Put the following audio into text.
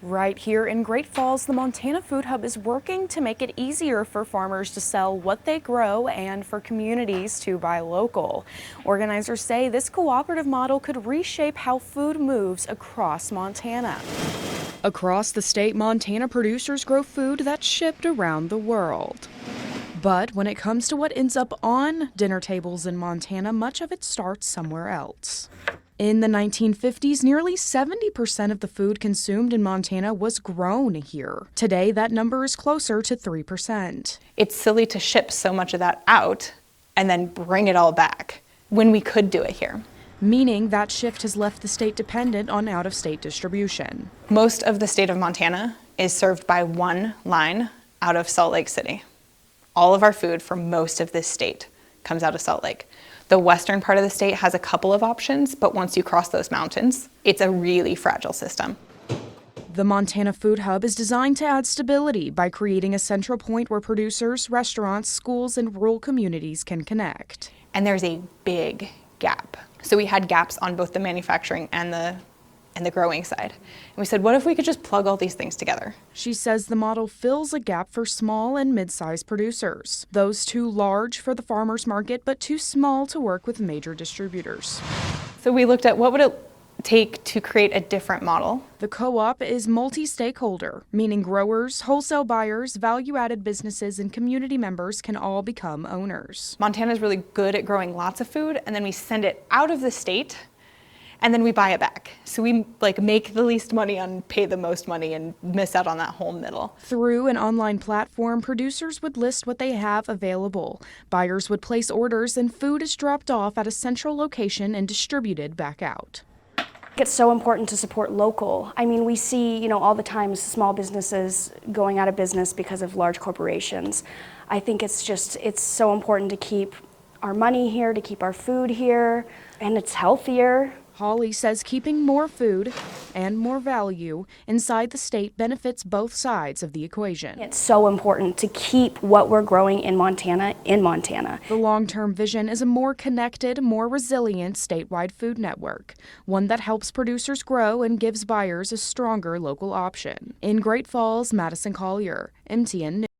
Right here in Great Falls, the Montana Food Hub is working to make it easier for farmers to sell what they grow and for communities to buy local. Organizers say this cooperative model could reshape how food moves across Montana. Across the state, Montana producers grow food that's shipped around the world. But when it comes to what ends up on dinner tables in Montana, much of it starts somewhere else. In the 1950s, nearly 70% of the food consumed in Montana was grown here. Today, that number is closer to 3%. It's silly to ship so much of that out and then bring it all back when we could do it here. Meaning that shift has left the state dependent on out-of-state distribution. Most of the state of Montana is served by one line out of Salt Lake City. All of our food for most of this state comes out of Salt Lake. The western part of the state has a couple of options, but once you cross those mountains, it's a really fragile system. The Montana Food Hub is designed to add stability by creating a central point where producers, restaurants, schools, and rural communities can connect. And there's a big gap. So we had gaps on both the manufacturing and the growing side. And we said, what if we could just plug all these things together? She says the model fills a gap for small and mid-sized producers. Those too large for the farmers market, but too small to work with major distributors. So we looked at what would it take to create a different model. The co-op is multi-stakeholder, meaning growers, wholesale buyers, value-added businesses, and community members can all become owners. Montana is really good at growing lots of food, and then we send it out of the state, and then we buy it back. So we make the least money and pay the most money and miss out on that whole middle. Through an online platform, producers would list what they have available. Buyers would place orders and food is dropped off at a central location and distributed back out. It's so important to support local. I mean, we see, all the time small businesses going out of business because of large corporations. I think it's so important to keep our money here, to keep our food here, and it's healthier. Holly says keeping more food and more value inside the state benefits both sides of the equation. It's so important to keep what we're growing in Montana in Montana. The long-term vision is a more connected, more resilient statewide food network, one that helps producers grow and gives buyers a stronger local option. In Great Falls, Madison Collier, MTN News.